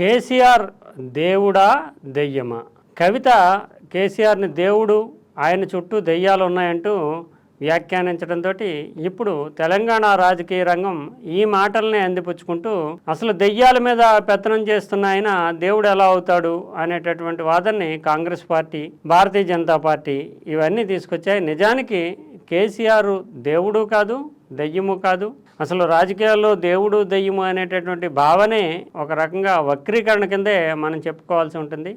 కేసీఆర్ దేవుడా దెయ్యమా? కవిత కేసీఆర్ని దేవుడు, ఆయన చుట్టూ దెయ్యాలు ఉన్నాయంటూ వ్యాఖ్యానించడంతో ఇప్పుడు తెలంగాణ రాజకీయ రంగం ఈ మాటల్ని అందిపుచ్చుకుంటూ అసలు దెయ్యాల మీద పెత్తనం చేస్తున్న ఆయన దేవుడు ఎలా అవుతాడు అనేటటువంటి వాదనని కాంగ్రెస్ పార్టీ, భారతీయ జనతా పార్టీ ఇవన్నీ తీసుకొచ్చాయి. నిజానికి కేసీఆర్ దేవుడు కాదు, దెయ్యము కాదు. అసలు రాజకీయాల్లో దేవుడు దెయ్యము అనేటటువంటి భావనే ఒక రకంగా వక్రీకరణ కిందే మనం చెప్పుకోవాల్సి ఉంటుంది.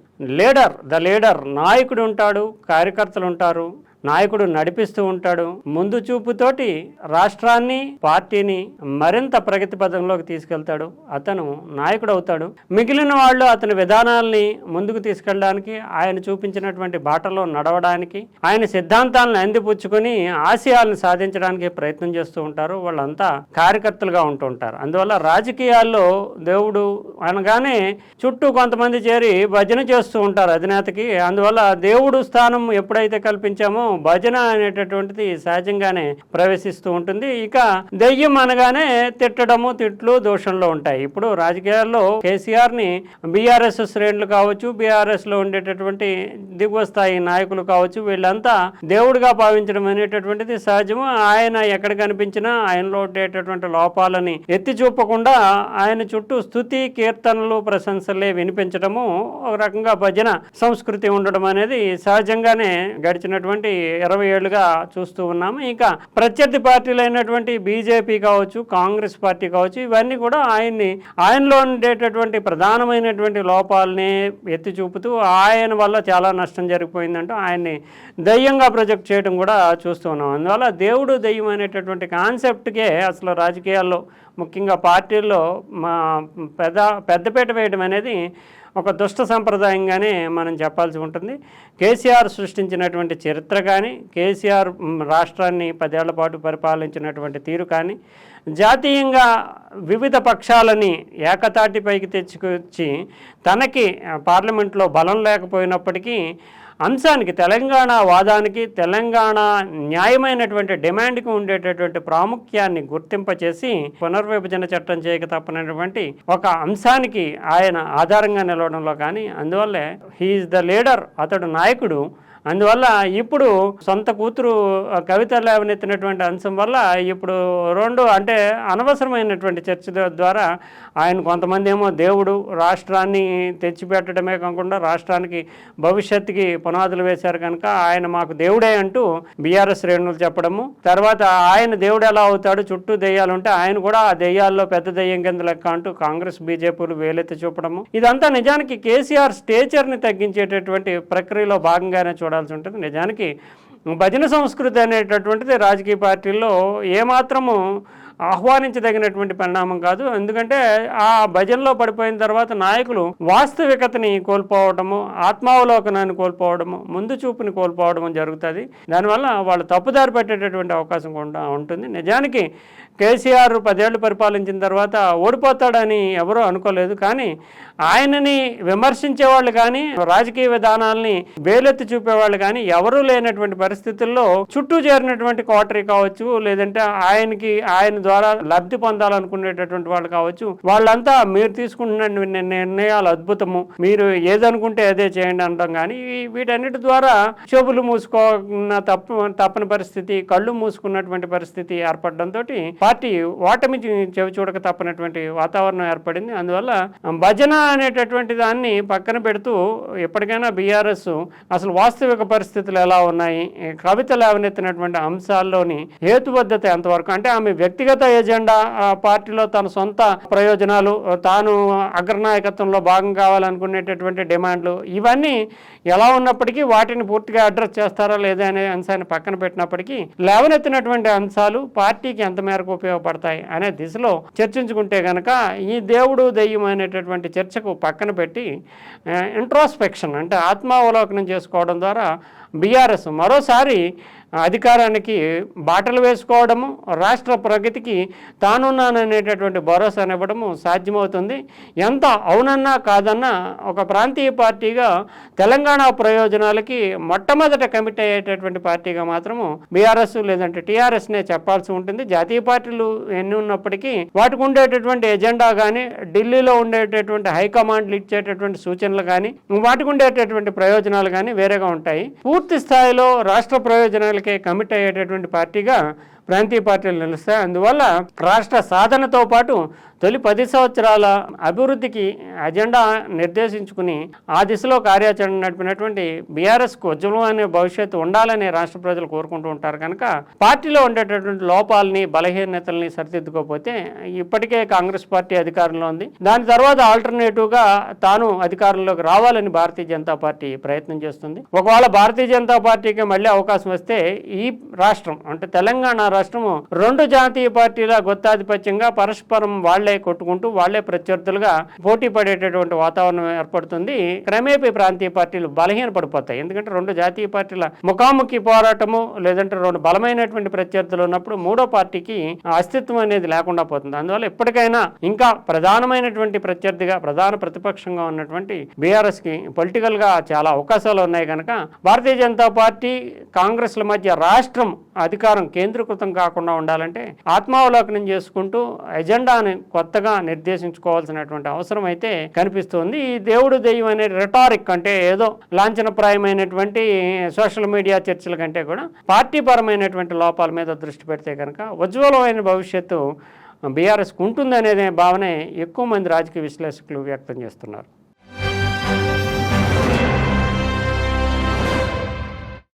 ద లీడర్ నాయకుడు ఉంటాడు, కార్యకర్తలు ఉంటారు, నాయకుడు నడిపిస్తూ ఉంటాడు. ముందు చూపుతోటి రాష్ట్రాన్ని, పార్టీని మరింత ప్రగతి పథంలోకి తీసుకెళ్తాడు. అతను నాయకుడు అవుతాడు. మిగిలిన వాళ్ళు అతని విధానాల్ని ముందుకు తీసుకెళ్ళడానికి, ఆయన చూపించినటువంటి బాటలో నడవడానికి, ఆయన సిద్ధాంతాలను అందిపుచ్చుకొని ఆశయాలను సాధించడానికి ప్రయత్నం చేస్తూ ఉంటారు. వాళ్ళంతా కార్యకర్తలుగా ఉంటూ ఉంటారు. అందువల్ల రాజకీయాల్లో దేవుడు అనగానే చుట్టూ కొంతమంది చేరి భజన చేస్తూ ఉంటారు అధినేతకి. అందువల్ల దేవుడు స్థానం ఎప్పుడైతే కల్పించామో భజన అనేటటువంటిది సహజంగానే ప్రవేశిస్తూ ఉంటుంది. ఇక దెయ్యం అనగానే తిట్లు దోషంలో ఉంటాయి. ఇప్పుడు రాజకీయాల్లో కేసీఆర్ని బీఆర్ఎస్ శ్రేణులు కావచ్చు, బీఆర్ఎస్లో ఉండేటటువంటి దిగువ స్థాయి నాయకులు కావచ్చు, వీళ్ళంతా దేవుడిగా భావించడం అనేటటువంటిది సహజము. ఆయన ఎక్కడ కనిపించినా ఆయనలో ఉండేటటువంటి లోపాలని ఎత్తి చూపకుండా ఆయన చుట్టూ స్తుతి, కీర్తనలు, ప్రశంసలే వినిపించడము, ఒక రకంగా భజన సంస్కృతి ఉండడం అనేది సహజంగానే గడిచినటువంటి 20 ఏళ్లుగా చూస్తూ ఉన్నాము. ఇంకా ప్రత్యర్థి పార్టీలు అయినటువంటి బీజేపీ కావచ్చు, కాంగ్రెస్ పార్టీ కావచ్చు, ఇవన్నీ కూడా ఆయనలో ఉండేటటువంటి ప్రధానమైనటువంటి లోపాలని ఎత్తి చూపుతూ ఆయన వల్ల చాలా నష్టం జరిగిపోయిందంటూ ఆయన్ని దయ్యంగా ప్రొజెక్ట్ చేయడం కూడా చూస్తూ ఉన్నాం. అందువల్ల దేవుడు దయ్యం అనేటటువంటి కాన్సెప్ట్కే అసలు రాజకీయాల్లో, ముఖ్యంగా పార్టీల్లో పెద్దపీట వేయడం అనేది ఒక దుష్ట సంప్రదాయంగానే మనం చెప్పాల్సి ఉంటుంది. కేసీఆర్ సృష్టించినటువంటి చరిత్ర కానీ, కేసీఆర్ రాష్ట్రాన్ని 10 ఏళ్ల పాటు పరిపాలించినటువంటి తీరు కానీ, జాతీయంగా వివిధ పక్షాలని ఏకతాటిపైకి తెచ్చుకొచ్చి తనకి పార్లమెంట్లో బలం లేకపోయినప్పటికీ అంశానికి, తెలంగాణ వాదానికి, తెలంగాణ న్యాయమైనటువంటి డిమాండ్కి ఉండేటటువంటి ప్రాముఖ్యాన్ని గుర్తింపచేసి పునర్విభజన చట్టం చేయక తప్పనటువంటి ఒక అంశానికి ఆయన ఆధారంగా నిలవడంలో కానీ, అందువల్లే హీఈస్ ద లీడర్, అతడు నాయకుడు. అందువల్ల ఇప్పుడు సొంత కూతురు కవిత లేవనెత్తినటువంటి అంశం వల్ల ఇప్పుడు అంటే అనవసరమైనటువంటి చర్చ ద్వారా ఆయన కొంతమంది ఏమో దేవుడు, రాష్ట్రాన్ని తెచ్చిపెట్టడమే కాకుండా రాష్ట్రానికి భవిష్యత్తుకి పునాదులు వేశారు కనుక ఆయన మాకు దేవుడే అంటూ బీఆర్ఎస్ శ్రేణులు చెప్పడము, తర్వాత ఆయన దేవుడు ఎలా అవుతాడు, చుట్టూ దెయ్యాలు ఉంటే ఆయన కూడా ఆ దెయ్యాల్లో పెద్ద దెయ్యం కింద లెక్క అంటూ కాంగ్రెస్, బీజేపీలు వేలెత్తి చూపడము, ఇదంతా నిజానికి కేసీఆర్ స్టేచర్ని తగ్గించేటటువంటి ప్రక్రియలో భాగంగానే చూడాల్సి ఉంటుంది. నిజానికి భజన సంస్కృతి అనేటటువంటిది రాజకీయ పార్టీల్లో ఏమాత్రము ఆహ్వానించదగినటువంటి పరిణామం కాదు. ఎందుకంటే ఆ భజనలో పడిపోయిన తర్వాత నాయకులు వాస్తవికతని కోల్పోవడము, ఆత్మావలోకనాన్ని కోల్పోవడము, ముందు చూపుని కోల్పోవడము జరుగుతుంది. దానివల్ల వాళ్ళు తప్పుదారి పెట్టేటటువంటి అవకాశం కూడా ఉంటుంది. నిజానికి కేసీఆర్ 10 ఏళ్ళు పరిపాలించిన తర్వాత ఓడిపోతాడని ఎవరూ అనుకోలేదు. కానీ ఆయనని విమర్శించేవాళ్ళు కానీ, రాజకీయ విధానాల్ని వేలెత్తి చూపేవాళ్ళు కానీ ఎవరూ లేనటువంటి పరిస్థితుల్లో చుట్టూ చేరినటువంటి కోటరీ కావచ్చు, లేదంటే ఆయన ద్వారా లబ్ధి పొందాలనుకునేటటువంటి వాళ్ళు కావచ్చు, వాళ్ళంతా మీరు తీసుకుంటున్న నిర్ణయాలు అద్భుతము, మీరు ఏదనుకుంటే అదే చేయండి అనడం కానీ, వీటన్నిటి ద్వారా చెవులు మూసుకున్న తప్పని పరిస్థితి, కళ్ళు మూసుకున్నటువంటి పరిస్థితి ఏర్పడడంతో పార్టీ ఓటమి చెవి చూడక తప్పనటువంటి వాతావరణం ఏర్పడింది. అందువల్ల భజన అనేటటువంటి దాన్ని పక్కన పెడుతూ ఎప్పటికైనా బీఆర్ఎస్ అసలు వాస్తవిక పరిస్థితులు ఎలా ఉన్నాయి, కవిత లేవనెత్తినటువంటి అంశాల్లోని హేతుబద్ధత ఎంతవరకు, అంటే ఆమె వ్యక్తిగత ఎజెండా, పార్టీలో తన సొంత ప్రయోజనాలు, తాను అగ్రనాయకత్వంలో భాగం కావాలనుకునేటటువంటి డిమాండ్లు, ఇవన్నీ ఎలా ఉన్నప్పటికీ వాటిని పూర్తిగా అడ్రస్ చేస్తారా లేదా అనే అంశాన్ని పక్కన పెట్టినప్పటికీ లేవనెత్తినటువంటి అంశాలు పార్టీకి ఎంత మేరకు ఉపయోగపడతాయి అనే దిశలో చర్చించుకుంటే కనుక ఈ దేవుడు దెయ్యం అనేటటువంటి చర్చకు పక్కన పెట్టి ఇంట్రోస్పెక్షన్, అంటే ఆత్మావలోకనం చేసుకోవడం ద్వారా బీఆర్ఎస్ మరోసారి అధికారానికి బాటలు వేసుకోవడము, రాష్ట్ర ప్రగతికి పార్టీకి తానున్నాననేటటువంటి భరోసా ఇవ్వడము సాధ్యమవుతుంది. ఎంత అవునన్నా కాదన్నా ఒక ప్రాంతీయ పార్టీగా తెలంగాణ ప్రయోజనాలకి మొట్టమొదట కమిట్ అయ్యేటటువంటి పార్టీగా మాత్రము బీఆర్ఎస్ లేదంటే టీఆర్ఎస్నే చెప్పాల్సి ఉంటుంది. జాతీయ పార్టీలు ఎన్ని ఉన్నప్పటికీ వాటికి ఉండేటటువంటి ఎజెండా కానీ, ఢిల్లీలో ఉండేటటువంటి హైకమాండ్లు ఇచ్చేటటువంటి సూచనలు కానీ, వాటికి ఉండేటటువంటి ప్రయోజనాలు కానీ వేరేగా ఉంటాయి. పూర్తి స్థాయిలో రాష్ట్ర ప్రయోజనాలకే కమిట్ అయ్యేటటువంటి పార్టీగా ప్రాంతీయ పార్టీలు నిలుస్తాయి. అందువల్ల రాష్ట్ర సాధనతో పాటు తొలి 10 సంవత్సరాల అభివృద్ధికి అజెండా నిర్దేశించుకుని ఆ దిశలో కార్యాచరణ నడిపినటువంటి బీఆర్ఎస్కు ఉజ్వలమైన భవిష్యత్తు ఉండాలని రాష్ట్ర ప్రజలు కోరుకుంటూ ఉంటారు. కనుక పార్టీలో ఉండేటటువంటి లోపాలని, బలహీనతల్ని సరిదిద్దుకోకపోతే ఇప్పటికే కాంగ్రెస్ పార్టీ అధికారంలో ఉంది. దాని తర్వాత ఆల్టర్నేటివ్గా తాను అధికారంలోకి రావాలని భారతీయ జనతా పార్టీ ప్రయత్నం చేస్తుంది. ఒకవేళ భారతీయ జనతా పార్టీకి మళ్ళీ అవకాశం వస్తే ఈ రాష్ట్రం అంటే తెలంగాణ రాష్ట్రము 2 జాతీయ పార్టీల గుత్తాధిపత్యంగా పరస్పరం వాళ్లే కొట్టుకుంటూ వాళ్లే ప్రత్యర్థులుగా పోటీ పడేటటువంటి వాతావరణం ఏర్పడుతుంది. క్రమేపీ ప్రాంతీయ పార్టీలు బలహీన పడిపోతాయి. ఎందుకంటే 2 జాతీయ పార్టీల ముఖాముఖి పోరాటము లేదంటే 2 బలమైనటువంటి ప్రత్యర్థులు ఉన్నప్పుడు మూడో పార్టీకి అస్తిత్వం అనేది లేకుండా పోతుంది. అందువల్ల ఎప్పటికైనా ఇంకా ప్రధానమైనటువంటి ప్రత్యర్థిగా, ప్రధాన ప్రతిపక్షంగా ఉన్నటువంటి బీఆర్ఎస్కి పొలిటికల్గా చాలా అవకాశాలు ఉన్నాయి. కనుక భారతీయ జనతా పార్టీ కాంగ్రెస్ల మధ్య రాష్ట్రం అధికారం కేంద్రీకృతం కాకుండా ఉండాలంటే ఆత్మావలోకనం చేసుకుంటూ ఎజెండాని కొత్తగా నిర్దేశించుకోవాల్సినటువంటి అవసరం అయితే కనిపిస్తుంది. ఈ దేవుడు దెయ్యం అనే రెటారిక్ అంటే ఏదో లాంఛనప్రాయమైనటువంటి సోషల్ మీడియా చర్చల కంటే కూడా పార్టీ పరమైనటువంటి లోపాల మీద దృష్టి పెడితే కనుక ఉజ్వలమైన భవిష్యత్తు బీఆర్ఎస్కు ఉంటుందనే భావనే ఎక్కువ మంది రాజకీయ విశ్లేషకులు వ్యక్తం చేస్తున్నారు.